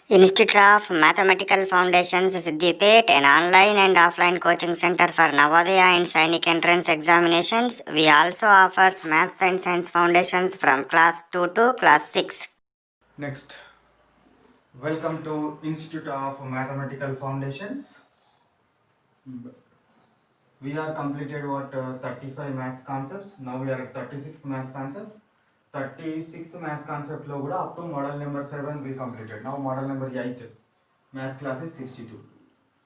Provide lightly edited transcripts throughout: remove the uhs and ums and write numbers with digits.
Institute of Mathematical Foundations, Siddipet, an online and offline coaching center for Navodaya and Sainik entrance examinations. We also offers Maths and Science Foundations from class 2 to class 6. Next, welcome to Institute of Mathematical Foundations. We are completed 35 maths concepts. Now we are at 36th maths concept. 36th maths concept lo kuda up to model number 7 we completed. Now model number 8 maths class is 62.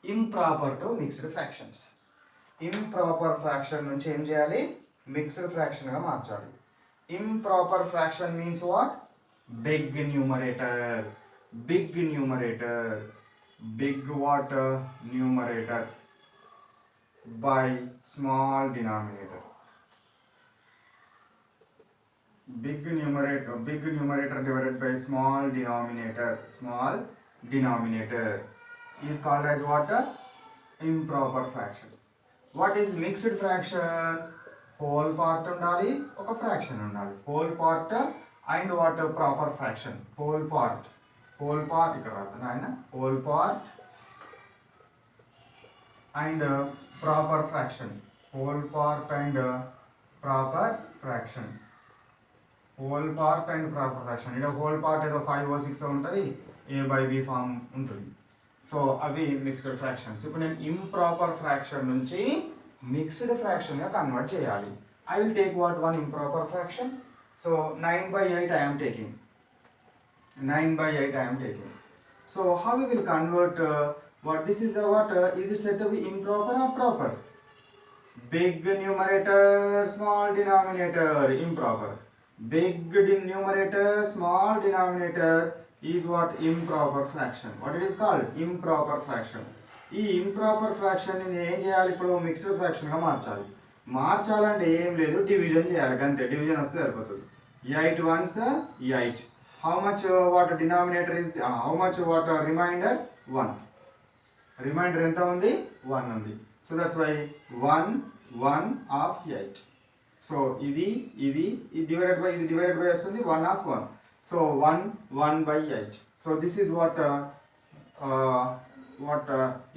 Improper to mixed fractions. Improper fraction nunchi em cheyali, mixed fraction ga marchali. Improper fraction means what? Big numerator, big what numerator by small denominator. Big numerator divided by small denominator is called as what? Improper fraction. What is mixed fraction? Whole part undali, oka fraction undali. Whole part and what proper fraction. Whole part ikkada rathana ayina. Whole part and proper fraction. Whole part and proper fraction. Whole part and proper fraction. Ida whole part edo 5 or 6 untadi, a by b form untundi. So avi mixed fractions. Ippudu nenu improper fraction nunchi mixed fraction ga convert cheyali. I will take one improper fraction. So 9 by 8 I am taking. 9 by 8 I am taking. So how we will convert what this is the what is it said to be improper or proper? Big numerator, small denominator, improper. Big numerator, small denominator is what? Improper fraction. What it is called? Improper fraction. ఈ improper fraction ని ఏం చేయాలి? ఇప్పుడు mixed fraction గా మార్చాలంటే ఏం లేదు, division చేయాలి అంతే. డివిజన్ వస్తే సరిపోతుంది. 8 ones 8. How much what denominator is? How much what remainder? 1. Remainder ఎంత ఉంది? 1 ఉంది. So that's why 1 of 8. So ఇది divided by వస్తుంది 1 of 1. So 1 by 8. So this is what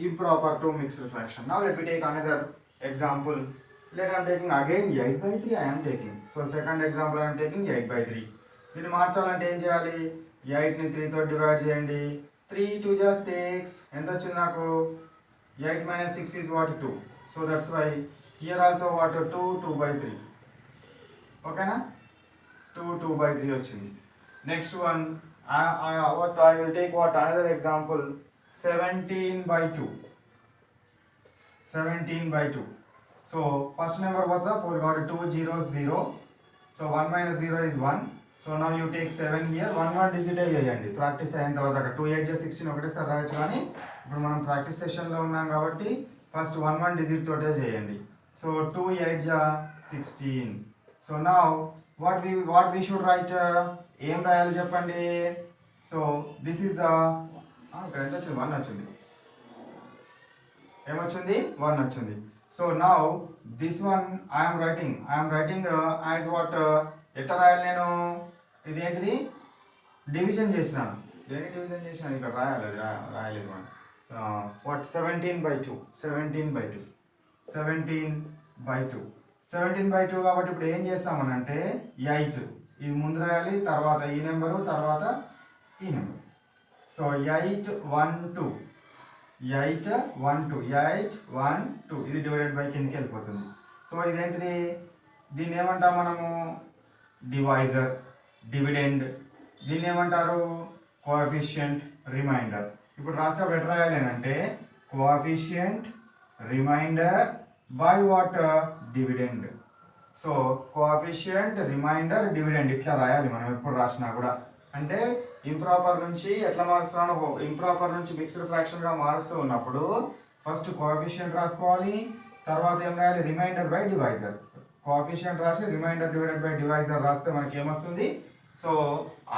improper to mixed fraction. Now let me take another example. Let I am taking again 8 by 3 I am taking. So second example I am taking 8 by 3. దీన్ని మార్చాలంటే ఏం చేయాలి? 8 ని 3 తో divide చేయండి. 3 2 just 6. ఎంత వచ్చింది నాకు? 8 minus 6 is what? 2. So that's why here also what? 2 by 3. Okay na? 2 by 3 వచ్చింది. Next one I will take what another example. 17 by 2. 17 by 2. So first number what? We got 2 zeros 0. So 1 minus 0 is 1. So now you take 7 here. 1 digit చేయండి. Practice అయిన తర్వాత 2 8 16 ఒకటేసారి రాయొచ్చు, కానీ ఇప్పుడు మనం practice సెషన్లో ఉన్నాం కాబట్టి ఫస్ట్ 1 డిజిట్ తోటే చేయండి. So 2 8 16. So now what we should write? ఏం రాయాలి చెప్పండి? సో దిస్ ఈస్ ద ఇక్కడ ఎంత వచ్చింది? 1 వచ్చింది. ఏమొచ్చింది? 1 వచ్చింది. So now this one I am writing as what? ఎట్లా రాయాలి నేను? ఇదేంటిది? డివిజన్ చేసినాను. దేని డివిజన్ చేసినాను? ఇక్కడ రాయలేదు మనం. What 17 by 2. 17 by 2. 17 by 2. 17 by 2 కాబట్టి ఇప్పుడు ఏం చేస్తామనంటే 8 ఇది ముందు రాయాలి, తర్వాత ఈ నెంబరు, తర్వాత ఈ నెంబర్. సో 8 1 2. 8 1 2. 8 1 2 ఇది డివైడెడ్ బై కిందకి వెళ్ళిపోతుంది. సో ఇదేంటిది? దీన్ని ఏమంటాం మనము? Divisor, dividend. దీన్ని ఏమంటారు? Coefficient, remainder. ఇప్పుడు రాసేటప్పుడు ఎట్లా రాయాలి అంటే coefficient remainder by what? Dividend. So coefficient remainder dividend ఇట్లా రాయాలి మనం ఎప్పుడు రాసినా కూడా. అంటే ఇంప్రాపర్ నుంచి ఎట్లా మారుస్తున్నాను? ఇంప్రాపర్ నుంచి మిక్స్డ్ ఫ్రాక్షన్గా మారుస్తూ ఉన్నప్పుడు ఫస్ట్ కోఎఫిషియంట్ రాసుకోవాలి, తర్వాత ఏం రాయాలి? Reminder by divisor. కోఎఫిషియంట్ రాసి రిమైండర్ డివైడెడ్ బై డివైజర్ రాస్తే మనకి ఏమొస్తుంది? సో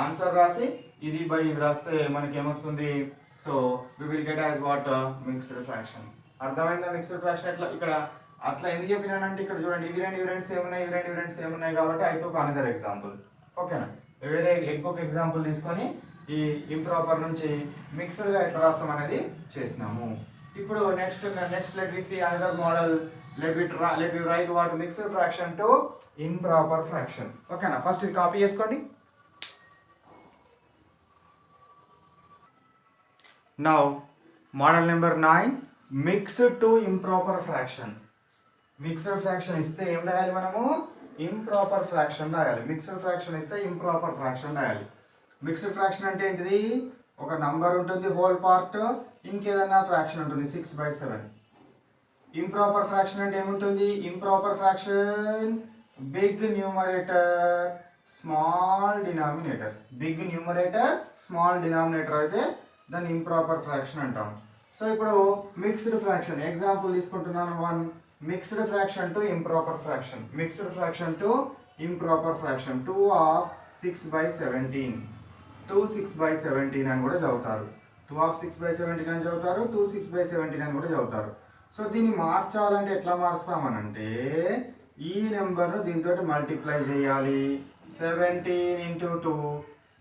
ఆన్సర్ రాసి ఇది బై ఇది రాస్తే మనకి ఏమొస్తుంది? So we will get as what? Mixed fraction. అర్థమైందా? మిక్స్డ్ ఫ్రాక్షన్ ఎట్లా ఇక్కడ అట్లా ఎందుకు చెప్పినానంటే ఇక్కడ చూడండి, ఇవి రెండు సేమ్ ఉన్నాయి కాబట్టి ఐ టుక్ అనదర్ ఎగ్జాంపుల్. ఓకేనా? వేరే ఇంకొక ఎగ్జాంపుల్ తీసుకొని ఈ ఇంప్రాపర్ నుంచి మిక్స్డ్గా ఎట్లా రాస్తాం అనేది చేసినాము. ఇప్పుడు next let we see another model. Let we write what mixed fraction to improper fraction. ఓకేనా, ఫస్ట్ ఇది కాపీ చేసుకోండి. Now model number 9, mixed to improper fraction. Mixed fraction ఇస్తే ఏం రాయాలి మనము? ఇంప్రాపర్ ఫ్రాక్షన్ రాయాలి. మిక్స్డ్ ఫ్రాక్షన్ ఇస్తే ఇంప్రాపర్ ఫ్రాక్షన్ రాయాలి. మిక్స్డ్ ఫ్రాక్షన్ అంటే ఏంటిది? ఒక నంబర్ ఉంటుంది హోల్ పార్ట్, ఇంకేదన్నా ఫ్రాక్షన్ ఉంటుంది 6/7. ఇంప్రాపర్ ఫ్రాక్షన్ అంటే ఏముంటుంది? Improper fraction big numerator small denominator. Big numerator small denominator అయితే దాన్ని ఇంప్రాపర్ ఫ్రాక్షన్ అంటాం. సో ఇప్పుడు మిక్స్డ్ ఫ్రాక్షన్ ఎగ్జాంపుల్ తీసుకుంటున్నాను. 1 mixed fraction to improper fraction. Mixed fraction to improper fraction 2 of 6/17. 2 6/17 అని కూడా చదువుతారు. 2 of 6/17 అని చదువుతారు, 2 6/17 అని కూడా చదువుతారు. సో దీన్ని మార్చాలంటే ఎట్లా మారుస్తామనంటే ఈ నెంబర్ను దీంతో మల్టిప్లై చేయాలి. 17 into 2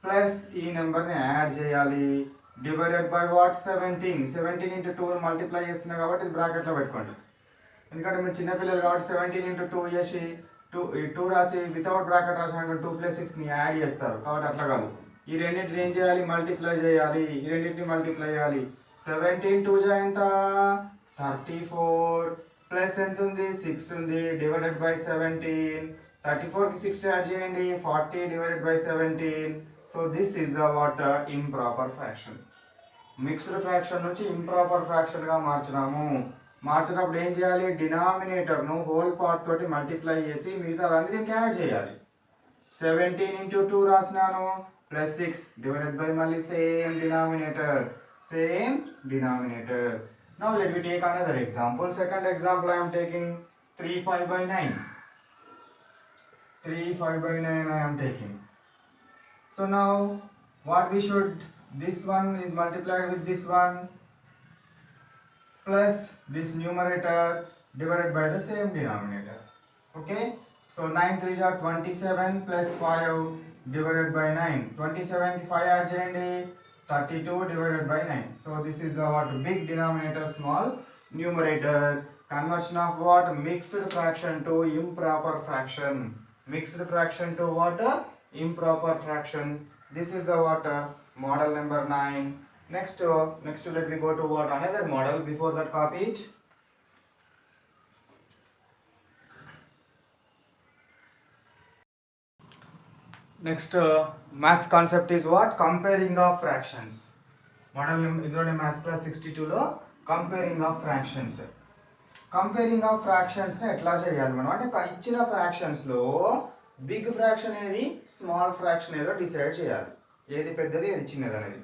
ప్లస్ ఈ నెంబర్ని యాడ్ చేయాలి. Divided by what? 17 into 2 multiply చేస్తున్నా కాబట్టి ఇది బ్రాకెట్లో పెట్టుకోండి. ఎందుకంటే మీరు చిన్నపిల్లలు కాబట్టి 17 into 2 చేసి 2 రాసి వితౌట్ బ్రాకెట్ రాసినట్టు 2 + 6ని యాడ్ చేస్తారు. కాబట్టి అట్లా కాదు, ఈ రెండింటిని ఏం చేయాలి? మల్టిప్లై చేయాలి. ఈ రెండింటిని మల్టిప్లై చేయాలి. 17 2 ఎంత? 34 ప్లస్ ఎంత ఉంది? 6 ఉంది. Divided by 17. 34కి 6 యాడ్ చేయండి. 40 divided by 17. So this is the what? Improper fraction. Mixed fraction నుంచి ఇంప్రాపర్ ఫ్రాక్షన్గా మార్చినాము. మార్చినప్పుడు ఏం చేయాలి? డినామినేటర్ను హోల్ పార్ట్ తోటి మల్టిప్లై చేసి మిగతా దాన్ని దీనికి యాడ్ చేయాలి. 17 into 2 రాసినాను ప్లస్ 6 డివైడెడ్ బై మళ్ళీ same denominator. Now let me take another example. Second example I am taking 3 5/9. 3 5/9 I am taking. So now what we should, this one is multiplied with this one plus this numerator divided by the same denominator. Okay, so 9 3s are 27 plus 5 divided by 9. 27 ki 5 add cheyandi, 32 divided by 9. So this is the what? Big denominator small numerator. Conversion of what? Mixed fraction to improper fraction. Mixed fraction to what? Improper fraction. This is the what? Model number 9. Next let me go to what? Another model. Before that, copy it. Next maths concept is what? Comparing of fractions. Model idrone maths class 62 లో comparing of fractions. Comparing of fractions ఎట్లా చేయాలి మనం అంటే ఇచ్చిన ఫ్రాక్షన్స్లో big fraction ఏది, small fraction ఏదో decide చేయాలి. ఏది పెద్దది ఏది చిన్నది అనేది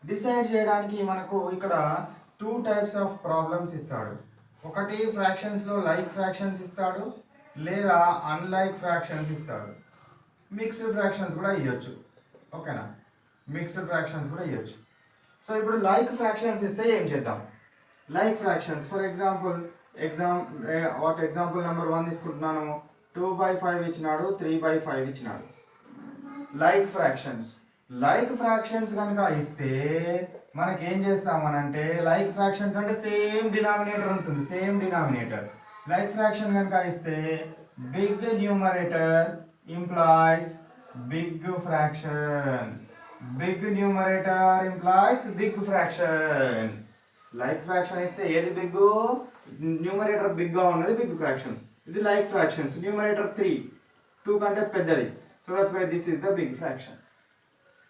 డిసైడ్ చేయడానికి మనకు ఇక్కడ 2 types ఆఫ్ ప్రాబ్లమ్స్ ఇస్తాడు. ఒకటి ఫ్రాక్షన్స్లో లైక్ ఫ్రాక్షన్స్ ఇస్తాడు, లేదా అన్లైక్ ఫ్రాక్షన్స్ ఇస్తాడు. మిక్స్డ్ ఫ్రాక్షన్స్ కూడా ఇవ్వచ్చు. ఓకేనా, మిక్స్డ్ ఫ్రాక్షన్స్ కూడా ఇవ్వచ్చు. సో ఇప్పుడు లైక్ ఫ్రాక్షన్స్ ఇస్తే ఏం చేద్దాం? Like fractions for example example number 1 తీసుకుంటున్నాను. 2/5 ఇచ్చినాడు, 3/5 ఇచ్చినాడు. లైక్ ఫ్రాక్షన్స్ కనుక ఇస్తే మనకేం చేస్తామనంటే లైక్ ఫ్రాక్షన్స్ అంటే సేమ్ డినామినేటర్ ఉంటుంది, సేమ్ డినామినేటర్. లైక్ ఫ్రాక్షన్ కనుక ఇస్తే big numerator implies big fraction. Big numerator implies big fraction. Like fraction ఇస్తే ఏది బిగ్? న్యూమరేటర్ బిగ్గా ఉన్నది బిగ్ ఫ్రాక్షన్. ఇది లైక్ ఫ్రాక్షన్స్. న్యూమరేటర్ 2 కంటే పెద్దది. So that's why this is the big fraction.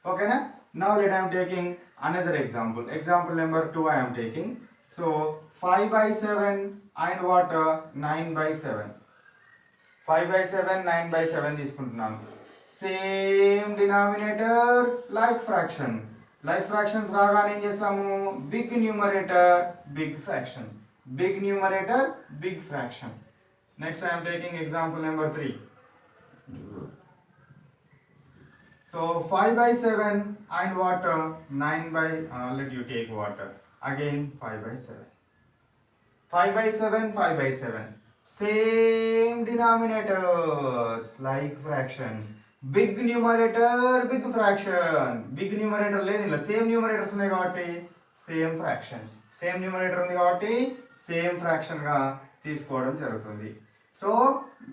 ఓకేనా? Now let I am taking another example. Example number 2 I am taking. So 5/7 and what 9/7. 5/7 9/7 తీసుకుంటున్నాను. Same denominator like fraction. Like fractions రాగానే ఏం చేస్తాము? Big numerator big fraction, big numerator big fraction. Next I am taking example number 3. So 5/7 and what let you take what again 5/7. 5/7 same denominators like fractions, big numerator big fraction. Big numerator లేదు ఇలా, same numerators ఉన్నాయి కాబట్టి same fractions. Same numerator ఉంది కాబట్టి same ఫ్రాక్షన్గా తీసుకోవడం జరుగుతుంది. So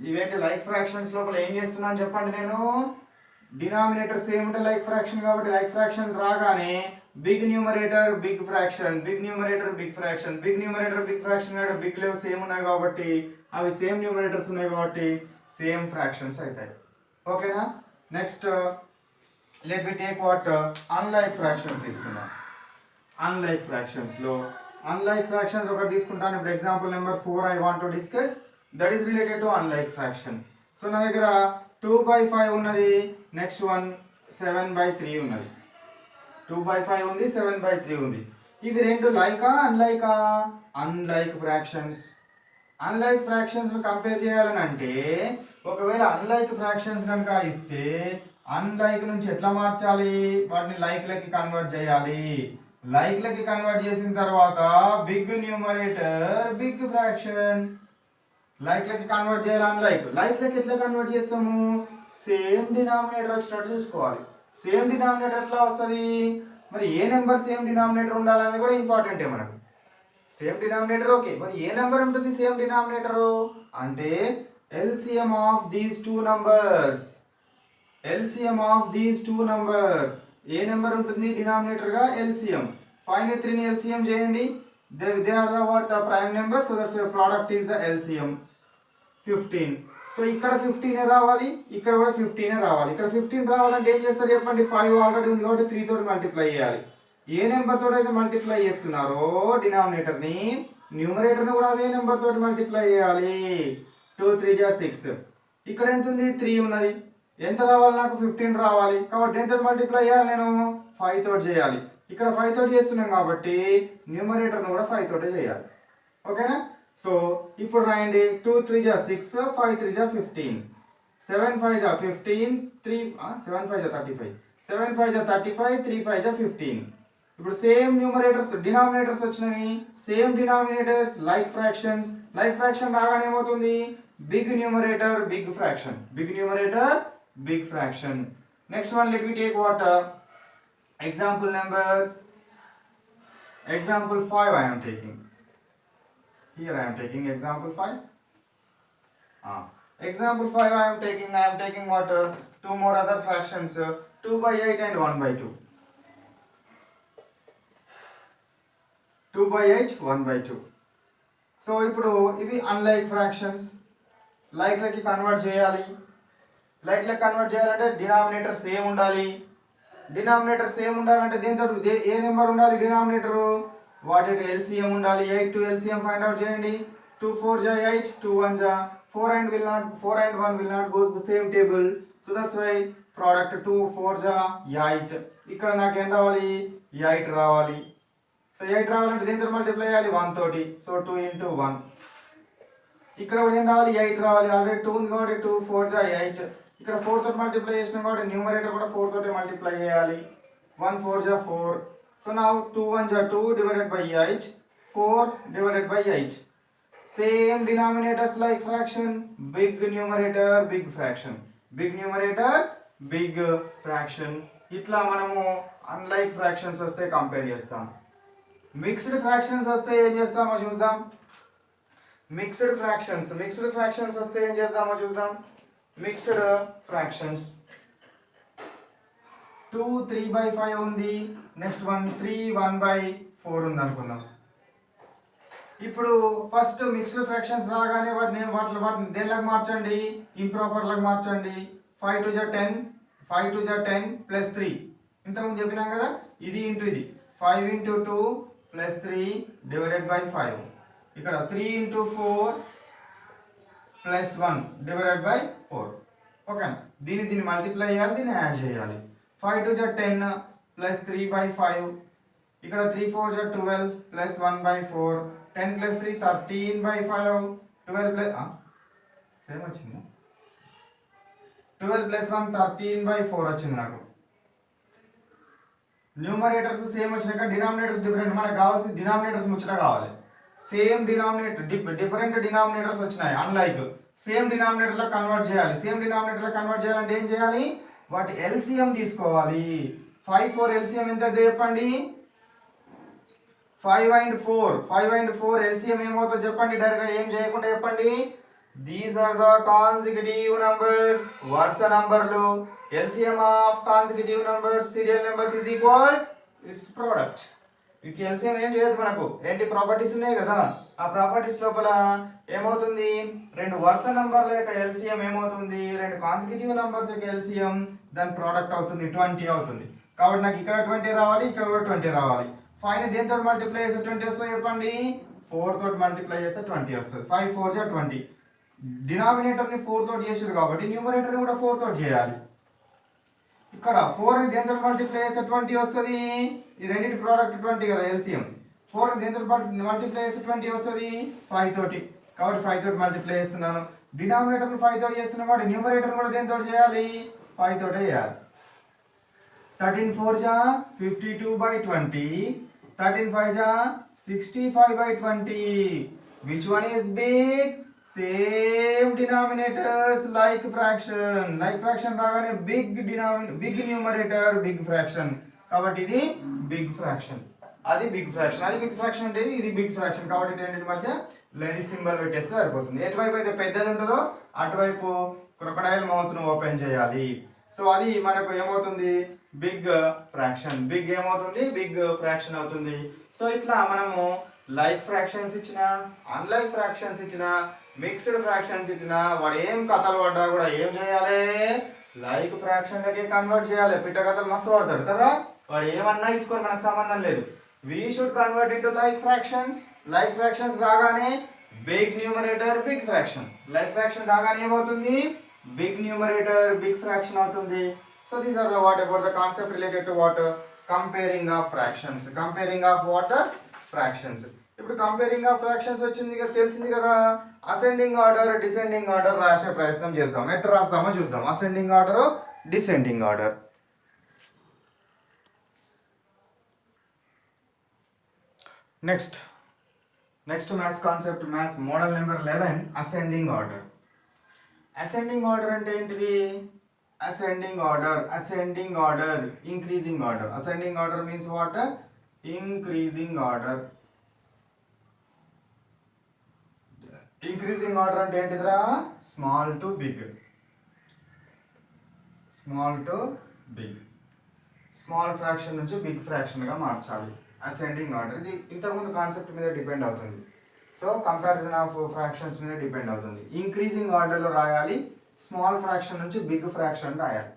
ఇవేంటి like fractions లోపల ఏం చేస్తున్నాను చెప్పండి, నేను డినామినేటర్ సేమ్ ఉంటే లైక్ ఫ్రాక్షన్ కాబట్టి లైక్ ఫ్రాక్షన్ రాగానే big numerator big fraction, big numerator big fraction, big numerator big fraction కాబట్టి బిగ్ లేవు సేమ్ ఉన్నాయి కాబట్టి అవి సేమ్ న్యూమరేటర్స్ ఉన్నాయి కాబట్టి సేమ్ ఫ్రాక్షన్స్ అవుతాయి. ఓకేనా. Next let we take what unlike fractions తీసుకుందాం. అన్లైక్ ఫ్రాక్షన్స్లో అన్లైక్ ఫ్రాక్షన్స్ ఒకటి తీసుకుంటాను. ఇప్పుడు example number 4 I want to discuss, that is related to unlike fraction. So నా దగ్గర 2/5 ఉన్నది, నెక్స్ట్ వన్ 7/3 ఉన్నది. 2/5 ఉంది, 7/3 ఉంది. ఇవి రెండు లైకా అన్లైకా? Unlike fractions. Unlike fractions compare చేయాలని అంటే ఒకవేళ అన్లైక్ ఫ్రాక్షన్స్ కనుక ఇస్తే అన్లైక్ నుంచి ఎట్లా మార్చాలి, వాటిని లైక్లకి కన్వర్ట్ చేయాలి. లైక్లకి కన్వర్ట్ చేసిన తర్వాత బిగ్ న్యూమరేటర్ బిగ్ ఫ్రాక్షన్. లైక్లకి కన్వర్ట్ చేయాలి అన్లైక్. లైక్లకి ఎట్లా కన్వర్ట్ చేస్తాము, సేమ్ డినామినేటర్ వచ్చినట్టు చూసుకోవాలి. సేమ్ డినామినేటర్ ఎట్లా వస్తుంది, మరి ఏ నెంబర్ సేమ్ డినామినేటర్ ఉండాలనేది కూడా ఇంపార్టెంటే మనకు. సేమ్ డినామినేటర్ ఓకే, మరి ఏ నెంబర్ ఉంటుంది సేమ్ డినామినేటర్ అంటే LCM of these two numbers. LCM of these two numbers ఏ నెంబర్ ఉంటుంది డినామినేటర్గా LCM. 5 3ని LCM చేయండి, they are the what prime number, so that's product is the LCM 15. సో ఇక్కడ 15 రావాలి, ఇక్కడ కూడా 15 రావాలి. ఇక్కడ 15 రావాలంటే ఏం చేస్తారు చెప్పండి, 5 ఆల్రెడీ ఉంది కాబట్టి 3 తోటి మల్టిప్లై చేయాలి. ఏ నెంబర్ తోటి అయితే మల్టిప్లై చేస్తున్నారో డినామినేటర్ని, న్యూమరేటర్ని కూడా అదే నెంబర్ తోటి మల్టిప్లై చేయాలి. 2 3 జా 6. ఇక్కడ ఎంత ఉంది, 3 ఉన్నది. ఎంత రావాలి నాకు, 15 రావాలి. కాబట్టి ఎంత మల్టిప్లై చేయాలి నేను, 5 తోటి చేయాలి. ఇక్కడ 5 తోటి చేస్తున్నాం కాబట్టి న్యూమరేటర్ని కూడా 5 తోటే చేయాలి. ఓకేనా. సో ఇప్పుడు రాయండి, 2 3 జా 6, 5 3 జా 15, 7 5 జా 15, 7 5 జా 35, 7 5 జా 35, 3 5 జా 15. ఇప్పుడు సేమ్ న్యూమరేటర్స్ డినామినేటర్స్ వచ్చినవి, same denominators like fractions. Like fraction రాగానే ఏమవుతుంది, big numerator big fraction, big numerator big fraction. Next one let we take what example 5 I am taking. Here I am taking example 5. Example 5 I am taking what two more other fractions, 2/8 and 1/2. 2/8 1/2. So ఇప్పుడు ఇవి unlike fractions. లైక్లకి convert చేయాలి. లైక్లకి convert చేయాలంటే denominator same ఉండాలి. Denominator same ఉండాలంటే దీంతో ఏ number ఉండాలి denominator, వాటి యొక్క LCM ఉండాలి. 8 to LCM ఫైండ్ అవుట్ చేయండి. 2 4 జా 8, 2 1 జా 4 and 1 will not goes the same table. So that's why product 2 4 జా 8. ఇక్కడ నాకు ఏం రావాలి, 8 రావాలి. సో 8 రావాలంటే దీంతో మల్టిప్లై చేయాలి 1 తోటి. So 2 into 1. ఇక్కడ కూడా ఏం రావాలి, 8 రావాలి. ఆల్రెడీ 2 ఉంది కాబట్టి 2 4 జా 8. ఇక్కడ 4 తోటి మల్టిప్లై చేసినాం కాబట్టి న్యూమరేటర్ కూడా 4 తోటి మల్టిప్లై చేయాలి. 1 4 జా 4. సో నౌ 2 1 జా 2 divided by 8, 4 divided by 8. Same denominators like fraction, big numerator big fraction, big numerator big fraction. ఇట్లా మనము అన్లైక్ ఫ్రాక్షన్స్ వస్తే కంపేర్ చేస్తాం. మిక్స్డ్ ఫ్రాక్షన్స్ వస్తే ఏం చేస్తామో చూద్దాం. మిక్స్డ్ ఫ్రాక్షన్స్ వస్తే ఏం చేద్దామో చూద్దాం. మిక్స్డ్ ఫ్రాక్షన్స్ 2 3/5 ఉంది, నెక్స్ట్ 1 3 1/4 ఉంది అనుకుందాం. ఇప్పుడు ఫస్ట్ మిక్స్డ్ ఫ్రాక్షన్స్ రాగానే వాటిని దేనిలాగా మార్చండి, ఇంప్రాపర్లాగా మార్చండి. 5 2 జా 10, 5 2 జా 10 ప్లస్ 3 ఇంతకుముందు చెప్పినాం కదా, ఇది ఇంటూ ఇది 5 into 2 ప్లస్ 3 డివైడెడ్ బై 5. ఇక్కడ 3 into 4 plus 1 divided by 4. Okay, దీన్ని మల్టిప్లై చేయాలి, దీన్ని యాడ్ చేయాలి. 5 2 జా 10 ప్లస్ 3/5. ఇక్కడ 3 4 జా 12 ప్లస్ 1/4. 10 ప్లస్ 3 13/5. 12 ప్లస్ సేమ్ వచ్చింది, 12 ప్లస్ 1 13/4 వచ్చింది నాకు. న్యూమరేటర్స్ సేమ్ వచ్చినాక డినామినేటర్స్ డిఫరెంట్. మనకు కావాల్సిన డినామినేటర్స్ ముచ్చట కావాలి. సేమ్ డినామినేటర్ డిఫరెంట్ డినామినేటర్స్ వచ్చినాయి అన్లైక్. సేమ్ డినామినేటర్లో కన్వర్ట్ చేయాలి. సేమ్ డినామినేటర్లో కన్వర్ట్ చేయాలంటే ఏం చేయాలి? వాటి ఎల్సిఎం తీసుకోవాలి. 5 4 ఎల్సిఎం ఎంత చెప్పండి? 5 and 4 ఎల్సిఎం ఏమవుతుందో చెప్పండి. డైరెక్ట్ ఏం చేయకుండా చెప్పండి. These are the consecutive numbers, వరుస నంబర్లు. LCM of consecutive numbers, serial numbers is equal its product. వీటికి ఎల్సిఎం ఏం చేయదు, మనకు ఏంటి ప్రాపర్టీస్ ఉన్నాయి కదా, ఆ ప్రాపర్టీస్ లోపల ఏమవుతుంది, రెండు వరుస నంబర్ల యొక్క ఎల్సిఎం ఏమవుతుంది, రెండు కాన్సిక్యూటివ్ నంబర్స్ యొక్క ఎల్సిఎం దాని ప్రోడక్ట్ అవుతుంది, 20 అవుతుంది. కాబట్టి నాకు ఇక్కడ 20 రావాలి, ఇక్కడ కూడా 20 రావాలి. 5ని దేంతో మల్టిప్లై చేస్తే 20 వస్తుంది చెప్పండి? 4 తోటి మల్టిప్లై చేస్తే 20 వస్తుంది. 5 4 జా 20. డినామినేటర్ని 4 తోటి చేసాడు కాబట్టి న్యూమరేటర్ని కూడా 4 తోటి చేయాలి. ఇక్కడ 4ని దేంతో మల్టిప్లై చేస్తే 20 వస్తుంది. ఈ రెండింటి ప్రోడక్ట్ 20 కదా ఎల్సిఎం. 4ని దేంతో మల్టిప్లై చేస్తే 20 వస్తుంది 5 తోటి. కాబట్టి 5 తోటి మల్టిప్లై చేస్తున్నాను. డినామినేటర్ని 5 తోటి చేస్తున్నాను కాబట్టి న్యూమరేటర్ కూడా దేంతో చేయాలి? 5 తోటే చేయాలి. 13 4 జా 52/20. 13 5 జా 65/20. Which one is big? Same denominators like fraction. Like fraction రాగానే big numerator, big fraction. కాబట్టి ఇది big fraction. అది big fraction. అది big fraction అంటే ఇది big fraction. కాబట్టి రెండింటి మధ్య లైన్ సింబల్ పెట్టేస్తే సరిపోతుంది. ఎటువైపు అయితే పెద్దది ఉంటుందో అటువైపు క్రొకడైల్ మౌత్ ను ఓపెన్ చేయాలి. సో అది మనకు ఏమవుతుంది? Big fraction. బిగ్ ఏమవుతుంది? బిగ్ ఫ్రాక్షన్ అవుతుంది. సో ఇట్లా మనము లైక్ ఫ్రాక్షన్స్ ఇచ్చిన, అన్లైక్ ఫ్రాక్షన్స్ ఇచ్చిన, మిక్స్డ్ ఫ్రాక్షన్స్ ఇచ్చిన, వాడు ఏం కథలు పడ్డా కూడా ఏం చేయాలి? లైక్ ఫ్రాక్షన్లకి కన్వర్ట్ చేయాలి. పిట్ట కథలు మస్తు పడతాడు కదా, వాడు ఏమన్నా ఇచ్చుకొని మనకు సంబంధం లేదు. We should convert into like fractions. Like fractions రాగానే big numerator, big fraction. Like fraction రాగానే ఏమవుతుంది? బిగ్ న్యూమరేటర్, బిగ్ ఫ్రాక్షన్ అవుతుంది. So these are the what about the concept related to what? Comparing of fractions. Comparing of what? Fractions. ఇప్పుడు comparing of fractions వచ్చింది కదా, తెలిసింది కదా. Ascending order, descending order రాసే ప్రయత్నం చేద్దాం. ఎట్లా రాస్తామో చూద్దాం. Ascending order, descending order. Next maths concept, maths model number 11, ascending order. Ascending order అంటే ఏంటిది? Ascending order, increasing order. Ascending order means what? Increasing order. Increasing order అంటే ఏంటిదిరా? Small to big. Small to big. Small fraction నుంచి big fraction గా మార్చాలి. Ascending order. ఇది ఇంతకుముందు concept మీద డిపెండ్ అవుతుంది. సో కంపారిజన్ ఆఫ్ ఫ్రాక్షన్స్ మీద డిపెండ్ అవుతుంది. ఇంక్రీజింగ్ ఆర్డర్లో రాయాలి. స్మాల్ ఫ్రాక్షన్ నుంచి బిగ్ ఫ్రాక్షన్ రాయాలి.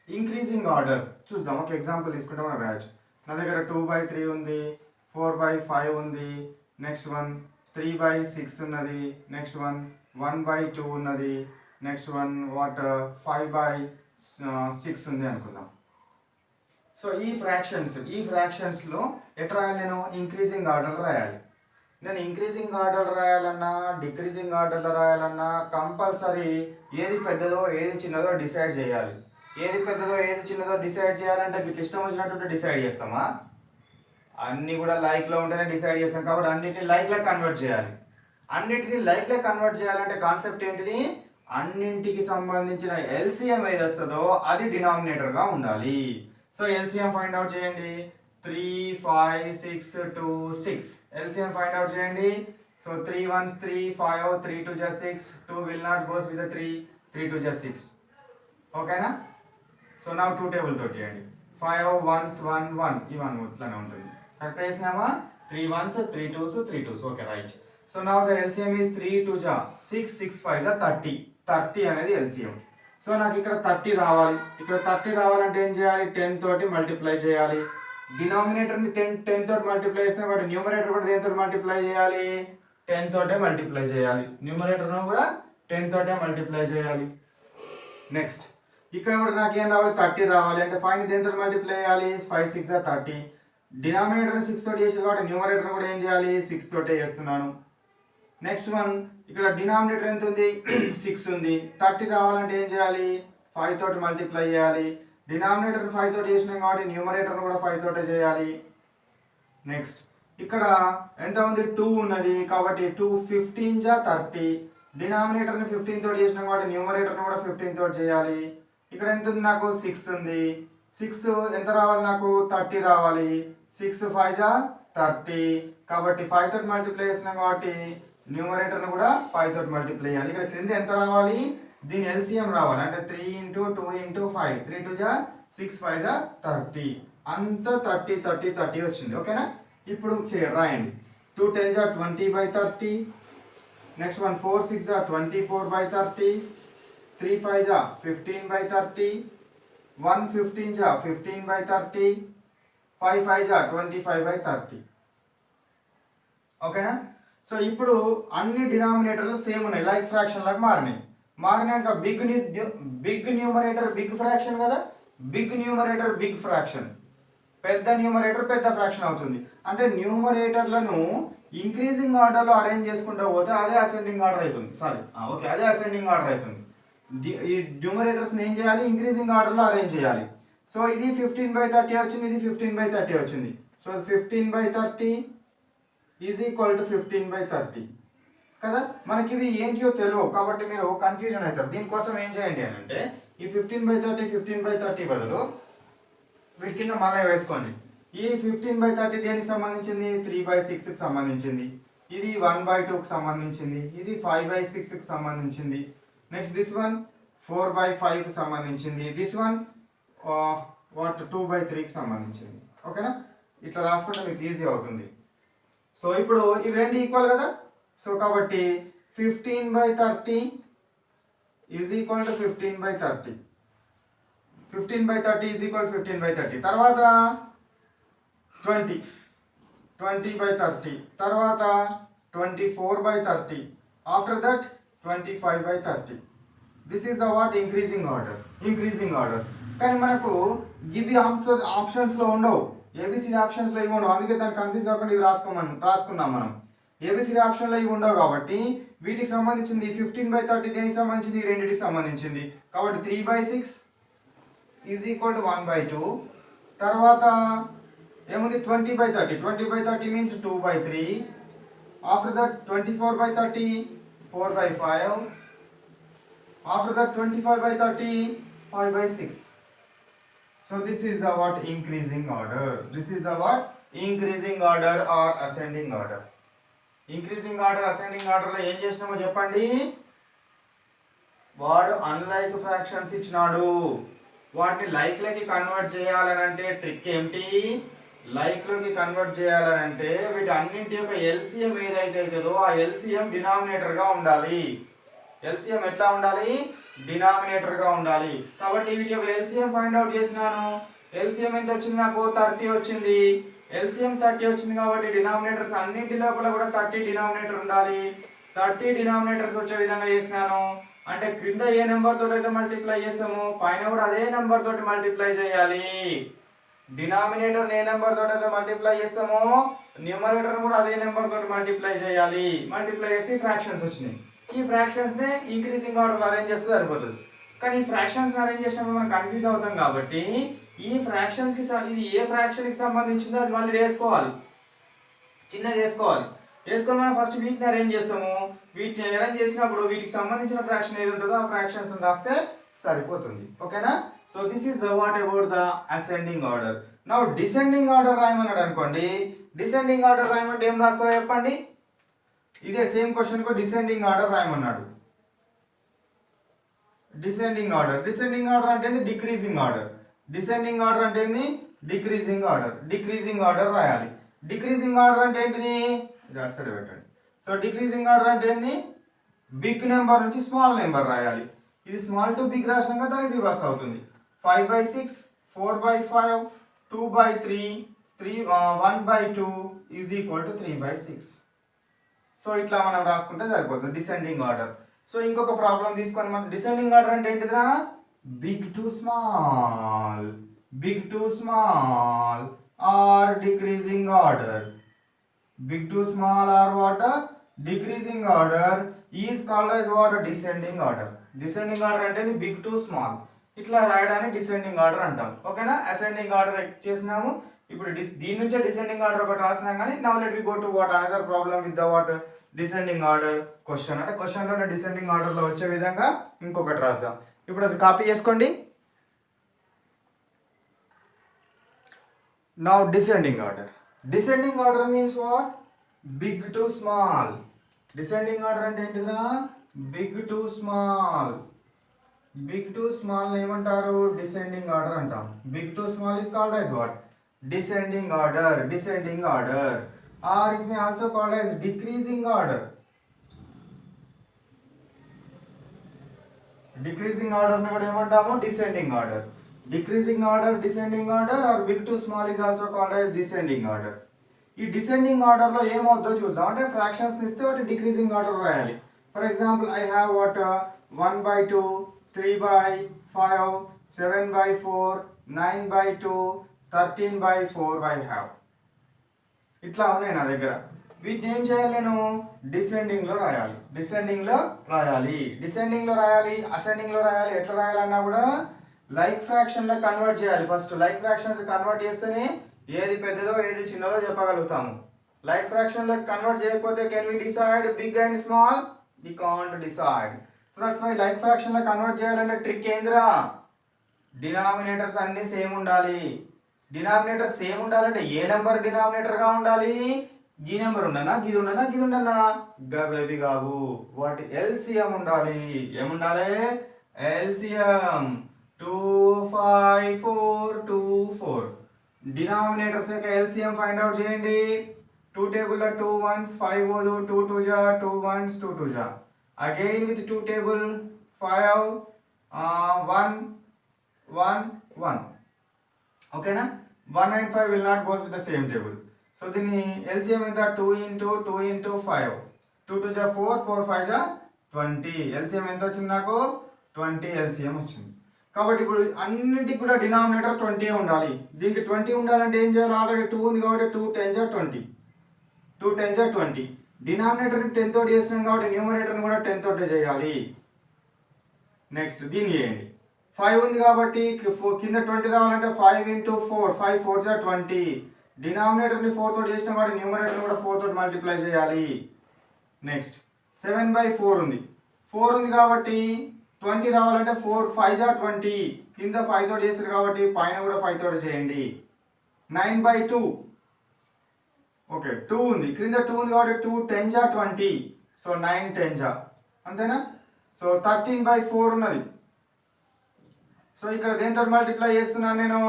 ఇంక్రీజింగ్ ఆర్డర్ చూద్దాం. ఒక ఎగ్జాంపుల్ తీసుకుంటే మనం రాయొచ్చు. నా దగ్గర 2/3 ఉంది, 4/5 ఉంది, నెక్స్ట్ వన్ 3/6 ఉన్నది, నెక్స్ట్ వన్ 1/2 ఉన్నది, నెక్స్ట్ వన్ 5/6 ఉంది అనుకుందాం. సో ఈ ఫ్రాక్షన్స్లో ఎట్లా రాయాలి? నేను ఇంక్రీజింగ్ ఆర్డర్ రాయాలి. నేను ఇంక్రీజింగ్ ఆర్డర్ రాయాలన్నా, డిక్రీజింగ్ ఆర్డర్లో రాయాలన్నా కంపల్సరీ ఏది పెద్దదో ఏది చిన్నదో డిసైడ్ చేయాలి. ఏది పెద్దదో ఏది చిన్నదో డిసైడ్ చేయాలంటే ఇట్లా ఇష్టం వచ్చినట్టు డిసైడ్ చేస్తామా? అన్నీ కూడా లైక్లో ఉంటేనే డిసైడ్ చేస్తాం. కాబట్టి అన్నిటిని లైక్లో కన్వర్ట్ చేయాలి. అన్నిటిని లైక్లో కన్వర్ట్ చేయాలంటే కాన్సెప్ట్ ఏంటిది? అన్నింటికి సంబంధించిన ఎల్సిఎం ఏది వస్తుందో అది డినామినేటర్గా ఉండాలి. సో ఎల్సిఎం ఫైండ్ అవుట్ చేయండి. 3 5 6 2 6 LCM find out చేయండి. So 3 1s 3 5 3 2 just 6 2 will not goes with the 3 3 2 just 6. ఓకేనా? సో now 2 టేబుల్ తో చేయండి. 5 1s 1 1 ఈ 1 ఇట్లానే ఉంటుంది. కరెక్ట్ చేసినామా? 3 1s 3 2s 3 2s. Okay right. So now the LCM is 3 2 ja 6 6 5 ja 30. 30 అనేది LCM. సో నాకు ఇక్కడ 30 రావాలి. ఇక్కడ 30 రావాలంటే ఏం చేయాలి? 10 తోటి మల్టిప్లై చేయాలి. డినామినేటర్ని 10 తోటి మల్టిప్లై చేస్తే వాటి న్యూమరేటర్ కూడా దేనితో మల్టిప్లై చేయాలి? 10 తోటే మల్టిప్లై చేయాలి. న్యూమరేటర్ను కూడా 10 తోటే మల్టిప్లై చేయాలి. నెక్స్ట్ ఇక్కడ కూడా నాకు ఏం రావాలి? 30 రావాలి. అంటే 5ని దేనితో మల్టిప్లై చేయాలి? 5 6 30. డినామినేటర్ 6 తోటి చేసి కాబట్టి న్యూమరేటర్ కూడా ఏం చేయాలి? 6 తోటే చేస్తున్నాను. నెక్స్ట్ వన్ ఇక్కడ డినామినేటర్ ఎంత ఉంది? 6 ఉంది. 30 రావాలంటే ఏం చేయాలి? 5 తోటి మల్టిప్లై చేయాలి. డినామినేటర్ 5 తోటి చేసినాం కాబట్టి న్యూమరేటర్ కూడా 5 తోటే చేయాలి. నెక్స్ట్ ఇక్కడ ఎంత ఉంది? 2 ఉన్నది కాబట్టి 2 15 జా 30. డినామినేటర్ని 15 తోటి చేసినాం కాబట్టి న్యూమరేటర్ని కూడా 15 తోటి చేయాలి. ఇక్కడ ఎంత ఉంది నాకు 6 ఉంది. 6 ఎంత రావాలి నాకు 30 రావాలి. 6 5 జా 30 కాబట్టి 5 తోటి మల్టిప్లై చేస్తున్నాం కాబట్టి న్యూమరేటర్ని కూడా 5 తోటి మల్టిప్లై చేయాలి. ఇక్కడ క్రింద ఎంత రావాలి దీని ఎల్సిఎం రావాలి అంటే 3 × 2 × 5 3 2 జా 6 5 జా 30 అంత 30 30 30 వచ్చింది. ఓకేనా ఇప్పుడు రాయండి 2 10 జా 20/30 నెక్స్ట్ వన్ 4 6 జా 24/30 3 5 జా 15/30 1 15 జా 15/30 5 5 జా 25/30 ఓకేనా. సో ఇప్పుడు అన్ని డినామినేటర్లు సేమ్ ఉన్నాయి లైక్ ఫ్రాక్షన్ లాగా మారినాక బిగ్ న్యూమరేటర్ బిగ్ ఫ్రాక్షన్ కదా బిగ్ న్యూమరేటర్ బిగ్ ఫ్రాక్షన్ పెద్ద న్యూమరేటర్ పెద్ద ఫ్రాక్షన్ అవుతుంది. అంటే న్యూమరేటర్లను ఇంక్రీజింగ్ ఆర్డర్లో అరేంజ్ చేసుకుంటూ పోతే అదే అసెండింగ్ ఆర్డర్ అవుతుంది. ఓకే అదే అసెండింగ్ ఆర్డర్ అవుతుంది. ఈ న్యూమరేటర్స్ని ఏం చేయాలి ఇంక్రీజింగ్ ఆర్డర్లో అరేంజ్ చేయాలి. సో ఇది 15/30 వచ్చింది ఇది 15/30 వచ్చింది. సో 15/30 ఈజ్ ఈక్వల్ టు 15/30 కదా. మనకి ఇవి ఏంటియో తెలియవు కాబట్టి మీరు కన్ఫ్యూజన్ అవుతారు. దీనికోసం ఏం చేయండి అని అంటే ఈ 15/30 15/30 బదులు వీటి కింద మళ్ళీ వేసుకోండి. ఈ 15/30 దేనికి సంబంధించింది 3/6కి సంబంధించింది. ఇది 1/2కి సంబంధించింది. ఇది 5/6కి సంబంధించింది. నెక్స్ట్ దిస్ వన్ 4/5కి సంబంధించింది. దిస్ వన్ 2/3కి సంబంధించింది. ఓకేనా ఇట్లా రాసుకుంటే మీకు ఈజీ అవుతుంది. సో ఇప్పుడు ఇవి రెండు ఈక్వల్ కదా. సో కాబట్టి 15/30 is equal to 15/30 15/30 is equal 15/30 తర్వాత 20/30 తర్వాత 24/30 after that 25/30 this is the what increasing order కానీ మనకు ఇవి ఆప్షన్స్లో ఉండవు. ఏబిసిడి ఆప్షన్స్లో ఇవి ఉండవు. అందుకే దాన్ని కన్ఫ్యూజ్ కాకుండా ఇవి రాసుకున్నాం మనం. ఏబిసిడి ఆప్షన్లో ఇవి ఉండవు కాబట్టి వీటికి సంబంధించింది 15/30 దేనికి సంబంధించింది రెండింటికి సంబంధించింది కాబట్టి 3/6 ఈజ్ ఈక్వల్ టు 1/2 తర్వాత ఏముంది 20/30 20/30 means 2/3 after that 24/30 4/5 after that 25/30 5/6. So this is the what increasing order. This is the what increasing order or ascending order. Increasing order ascending order లో ఏం చేసినామో చెప్పండి. వాడు అన్లైక్ ఫ్రాక్షన్స్ ఇచ్చినాడు వాటిని లైక్లకి కన్వర్ట్ చేయాలని అంటే ట్రిక్ ఏమిటి లైక్లోకి కన్వర్ట్ చేయాలని అంటే వీటి అన్నింటి యొక్క ఎల్సిఎం ఏదైతే అవుతుందో ఆ ఎల్సిఎం డినామినేటర్గా ఉండాలి. ఎల్సిఎం ఎట్లా ఉండాలి డినామినేటర్గా ఉండాలి. కాబట్టి వీటి యొక్క ఎల్సిఎం ఫైండ్ అవుట్ చేసినాను. ఎల్సిఎం ఎంత వచ్చింది నాకు 30 వచ్చింది. ఎల్సిఎం 30 వచ్చింది కాబట్టి డినామినేటర్స్ అన్నింటి లోపల కూడా 30 డినామినేటర్ ఉండాలి. 30 డినామినేటర్స్ వచ్చే విధంగా చేసినాను. అంటే క్రింద ఏ నెంబర్ తోటి అయితే మల్టిప్లై చేస్తామో పైన కూడా అదే నెంబర్ తోటి మల్టిప్లై చేయాలి. డినామినేటర్ ఏ నెంబర్ తోటి అయితే మల్టిప్లై చేస్తామో న్యూమరేటర్ కూడా అదే నెంబర్ తోటి మల్టిప్లై చేయాలి. మల్టిప్లై చేసి ఫ్రాక్షన్స్ వచ్చినాయి. ఈ ఫ్రాక్షన్స్ నే ఇంక్రీజింగ్ ఆర్డర్ అరేంజ్ చేస్తే సరిపోతుంది. కానీ ఈ ఫ్రాక్షన్స్ అరేంజ్ చేసినప్పుడు మనం కన్ఫ్యూజ్ అవుతాం కాబట్టి ఈ ఫ్రాక్షన్స్ కి ఇది ఏ ఫ్రాక్షన్ కి సంబంధించిందో అది మళ్ళీ వేసుకోవాలి. చిన్నగా వేసుకొని మనం ఫస్ట్ వీటిని అరేంజ్ చేస్తాము. వీటిని అరేంజ్ చేసినప్పుడు వీటికి సంబంధించిన ఫ్రాక్షన్ ఏది ఉంటుందో ఆ ఫ్రాక్షన్స్ రాస్తే సరిపోతుంది. ఓకేనా. So this is the what about the ascending order. Now descending order రాయమన్నాడు అనుకోండి. డిసెండింగ్ ఆర్డర్ రాయమంటే ఏం రాస్తారో చెప్పండి. ఇదే సేమ్ క్వశ్చన్ కు డిసెండింగ్ ఆర్డర్ రాయమన్నాడు. డిసెండింగ్ ఆర్డర్ అంటే ఏంది డిక్రీజింగ్ ఆర్డర్. డిసెండింగ్ ఆర్డర్ అంటే ఏంది డిక్రీజింగ్ ఆర్డర్ రాయాలి. డిక్రీజింగ్ ఆర్డర్ అంటే ఏంటిది అటు సైడ్ పెట్టండి. సో డిక్రీజింగ్ ఆర్డర్ అంటే ఏంది బిగ్ నెంబర్ నుంచి స్మాల్ నెంబర్ రాయాలి. ఇది స్మాల్ టు బిగ్ రాసినాక దానికి రివర్స్ అవుతుంది. 5/6 4/5 2/3 1/2 ఈజ్ ఈక్వల్ టు 3/6. సో ఇట్లా మనం రాసుకుంటే సరిపోతుంది డిసెండింగ్ ఆర్డర్. సో ఇంకొక ప్రాబ్లం తీసుకొని మనం డిసెండింగ్ ఆర్డర్ అంటే ఏంటిదిరా big to small or decreasing order. Big to small or what decreasing order is called as what descending order. Descending order అంటే బిగ్ టు స్మాల్ ఇట్లా రాయడాన్ని డిసెండింగ్ ఆర్డర్ అంటాం. ఓకేనా. అసెండింగ్ ఆర్డర్ చేసినాము. ఇప్పుడు దీని నుంచే డిసెండింగ్ ఆర్డర్ ఒకటి రాసినాం కానీ now let we go to what another problem with the what descending order question. అంటే క్వశ్చన్లోనే డిసెండింగ్ ఆర్డర్లో వచ్చే విధంగా ఇంకొకటి రాద్దాం. ఇప్పుడు అది కాపీ చేసుకోండి. Now descending order. Descending order means what? Big to small. Descending order అంటే ఏంటిదిరా? Big to small. Big to small ఏమంటారు? డిసెండింగ్ ఆర్డర్ అంటాం. Big to small is called as what? Descending order. Descending order, or it may also called as decreasing order. Decreasing order ని కూడా ఏమంటాము? Descending order. Decreasing order, descending order, or big to small is also called as descending order. ఈ descending order లో ఏమవుతుందో చూద్దాం. అంటే fractions ఇస్తే వాటి డిక్రీజింగ్ ఆర్డర్ రాయాలి. For example I have what 1/2, 3/5, 7/4, 9/2, 13/4 I have. ఇట్లా ఉన్నాయి నా దగ్గర. వీటిని ఏం చేయాలి? నేను డిసెండింగ్ లో రాయాలి. డిసెండింగ్ లో రాయాలి. డిసెండింగ్ లో రాయాలి, అసెండింగ్ లో రాయాలి. ఎట్లా రాయాలన్నా కూడా లైక్ ఫ్రాక్షన్ లో కన్వర్ట్ చేయాలి. ఫస్ట్ లైక్ ఫ్రాక్షన్స్ కన్వర్ట్ చేస్తేనే ఏది పెద్దదో ఏది చిన్నదో చెప్పగలుగుతాము. లైక్ ఫ్రాక్షన్ లో కన్వర్ట్ చేయకపోతే can we decide big and small? We can't decide. So that's why like fraction లో కన్వర్ట్ చేయాలంటే ట్రిక్ ఏందిరా? డినామినేటర్స్ అన్ని సేమ్ ఉండాలి. డినామినేటర్ సేమ్ ఉండాలంటే ఏ నెంబర్ డినామినేటర్ గా ఉండాలి? ఈ నెంబర్ ఉండనా, గిది ఉండనా, గిది ఉండనా? గవేవి కావు. వాటి ఎల్సిఎం ఉండాలి. ఏముండాలి? ఎల్సిఎం 2, 5, 4, 2, 4. డినామినేటర్స్ యొక్క ఎల్సిఎం ఫైండ్ అవుట్ చేయండి. 2 టేబుల్ 2 1s, 5 ఓదు, 2 2 జా, 2 1s, 2 2 జా. Again with 2 table 5, 1 1 1. ఓకేనా? 1 and 5 will not goes with the same table. So దీని ఎల్సిఎం ఎంత? 2 into 2 into 5. 2 2 జా 4, 4 5 జా 20. ఎల్సిఎం ఎంత వచ్చింది నాకు? 20 ఎల్సిఎం వచ్చింది. కాబట్టి ఇప్పుడు అన్నిటికి కూడా డినామినేటర్ 20 ఉండాలి. దీనికి 20 ఉండాలంటే ఏం చేయాలి? ఆల్రెడీ 2 ఉంది కాబట్టి 2 10 జా 20. 2 10 జా 20. డినామినేటర్ 10 తోటి చేసినాం కాబట్టి న్యూమరేటర్ని కూడా 10 తోటే చేయాలి. నెక్స్ట్ దీన్ని చేయండి. 5 ఉంది కాబట్టి కింద 20 రావాలంటే 5 into 4, 5 4 జా 20. డినామినేటర్ని 4 తోటి చేసినాం కాబట్టి న్యూమరేటర్ని కూడా 4 తోటి మల్టిప్లై చేయాలి. నెక్స్ట్ 7/4 ఉంది. 4 ఉంది కాబట్టి 20 రావాలంటే 4 5 జా 20. కింద 5 తోటి చేశారు కాబట్టి పైన కూడా 5 తోటి చేయండి. 9/2. ఓకే 2 ఉంది. క్రింద 2 ఉంది కాబట్టి 2 10 జా 20. సో 9 10 జా. అంతేనా? సో 13/4 ఉన్నది. సో ఇక్కడ దేంతో మల్టిప్లై చేస్తున్నాను నేను?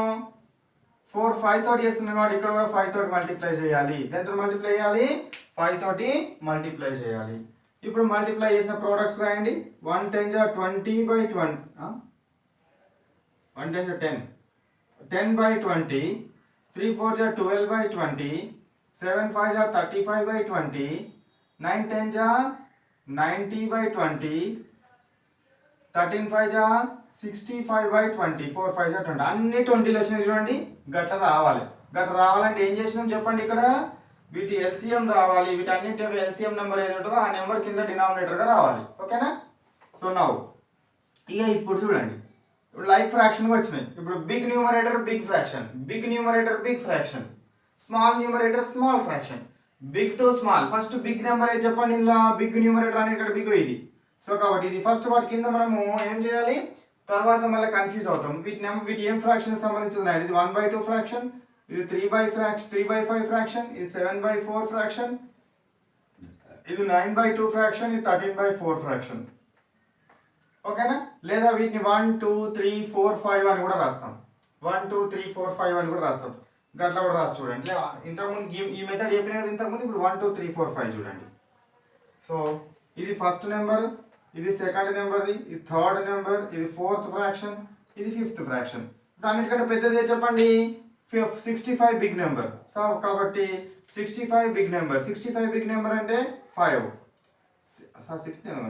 4 5 తోటి చేస్తున్నాను కాబట్టి ఇక్కడ కూడా 5 తోటి మల్టిప్లై చేయాలి. దేంతో మల్టిప్లై చేయాలి? 5 తోటి మల్టిప్లై చేయాలి. ఇప్పుడు మల్టిప్లై చేసిన ప్రోడక్ట్స్ రాయండి. 1 10 జా 20/20. 1 10 జా 10. 10/20. 3 4 జా 12/20. 7 5 జా 35/20. 9 10 జా 90/20. 13 5 జా 65/20. 4 5 జా 20. అన్ని 20 వచ్చినాయి చూడండి. గట్ల రావాలి. గట్ల రావాలంటే ఏం చేసినాం చెప్పండి? ఇక్కడ వీటి ఎల్సిఎం రావాలి. వీటన్నిటి యొక్క ఎల్సిఎం నెంబర్ ఏది ఉంటుందో ఆ నెంబర్ కింద డినామినేటర్గా రావాలి. ఓకేనా? సో నౌ ఇక ఇప్పుడు చూడండి, ఇప్పుడు లైక్ ఫ్రాక్షన్ వచ్చినాయి. ఇప్పుడు big numerator big fraction, big numerator big fraction, small numerator small fraction, big to small. First big number ఏది చెప్పండి? ఇలా బిగ్ న్యూమరేటర్ అని ఇక్కడ బిగ్ ఇది. సో కాబట్టి ఇది ఫస్ట్ వాటి కింద మనము ఏం చేయాలి? తర్వాత మళ్ళీ కన్ఫ్యూజ్ అవుతాం. వీటి ఏం ఫ్రాక్షన్ సంబంధించింది? ఇది 1/2 ఫ్రాక్షన్, ఇది 3/5 ఫ్రాక్షన్, ఇది 7/4 ఫ్రాక్షన్, ఇది 9/2 ఫ్రాక్షన్, ఇది 13/4 ఫ్రాక్షన్. ఓకేనా? లేదా వీటిని 1 2 3 4 5 అని కూడా రాస్తాం. 1 2 3 4 5 అని కూడా రాస్తాం. గట్లా కూడా రాసి చూడండి. ఇంతకుముందు ఈ మెథడ్ చెప్పిన కదా ఇంతకుముందు. ఇప్పుడు 1 2 3 4 5 చూడండి. సో ఇది ఫస్ట్ నెంబర్, ఇది సెకండ్ నెంబర్, ఇది థర్డ్ నెంబర్, ఇది ఫోర్త్ ఫ్రాక్షన్, ఇది ఫిఫ్త్ ఫ్రాక్షన్. ఇప్పుడు అన్నిటికంటే పెద్దది చెప్పండి? 65 బిగ్ నెంబర్. సో కాబట్టి 65 బిగ్ నెంబర్. 65 బిగ్ నెంబర్ అంటే 5.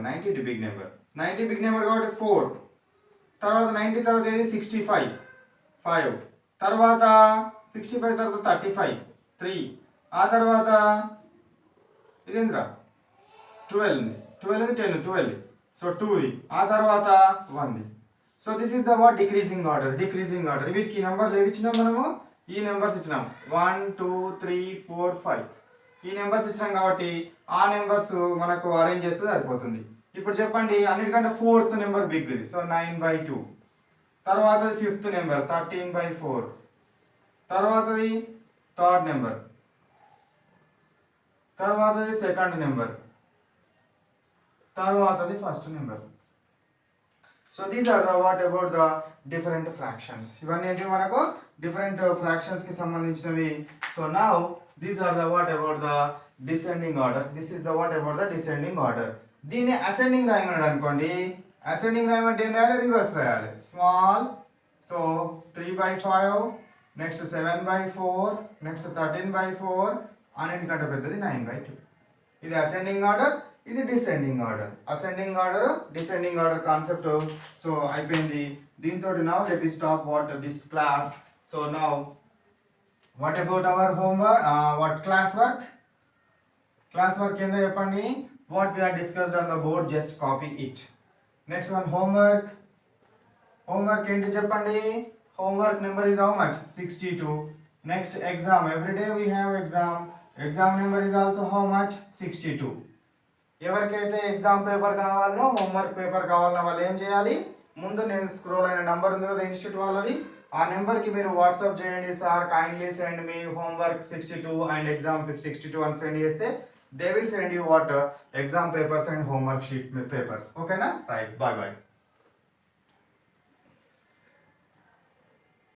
90 బిగ్ నెంబర్. 90 బిగ్ నెంబర్ కాబట్టి 4. తర్వాత 90 తర్వాత ఏది? 65 5. తర్వాత 65 తర్వాత 35 3. ఆ తర్వాత ఇదేంద్రా 12 10 12. సో 2. ఆ తర్వాత 1. So this is the what? Decreasing order. Decreasing order. వీటికి నెంబర్లు ఏవి ఇచ్చినాం మనము? ఈ నెంబర్స్ ఇచ్చినాం 1 2 3 4 5 ఈ నెంబర్స్ ఇచ్చినాం కాబట్టి ఆ నెంబర్స్ మనకు అరేంజ్ చేస్తే సరిపోతుంది. ఇప్పుడు చెప్పండి అన్నిటికంటే ఫోర్త్ నెంబర్ బిగ్ ఇది. సో 9/2. తర్వాతది ఫిఫ్త్ నెంబర్ 13/4. తర్వాతది థర్డ్ నెంబర్. తర్వాతది సెకండ్ నెంబర్. తర్వాతది first number. So these are the what about the different fractions. ఇవన్నీ ఏంటి మనకు డిఫరెంట్ ఫ్రాక్షన్స్ కి సంబంధించినవి. So now these are the what about the descending order. This is the what about the descending order. దీన్ని ascending రాయమన్నాడు అనుకోండి. Ascending రాయమంటే ఏం రాయాలి? రివర్స్ రాయాలి. స్మాల్, సో 3/5, నెక్స్ట్ 7/4, నెక్స్ట్ 13/4, అన్నిటికంటే పెద్దది 9/2. ఇది అసెండింగ్ ఆర్డర్, ఇది descending order. Ascending order, descending order concept so అయిపోయింది. దీంతో now let us stop what this class. So now what about our homework, what class work? Class work ఏందో చెప్పండి. What we are discussed on the board, just copy it. Next one, homework. Homework ఏంటి చెప్పండి. Homework number is how much? 62. Next, exam. Every day we have exam. Exam number is also how much? 62. ఎవరికైతే exam paper కావాలనో homework paper కావాలనో వాళ్ళు ఏం చేయాలి? ముందు నేను స్క్రోల్ అయిన నెంబర్ ఉంది కదా ఇన్స్టిట్యూట్ వాళ్ళది, ఆ నెంబర్కి మీరు వాట్సాప్ చేయండి. Sir kindly send me homework 62 and exam 62 అని సెండ్ చేస్తే they will send you what exam papers and homework sheet papers. ఓకేనా? Right, bye bye.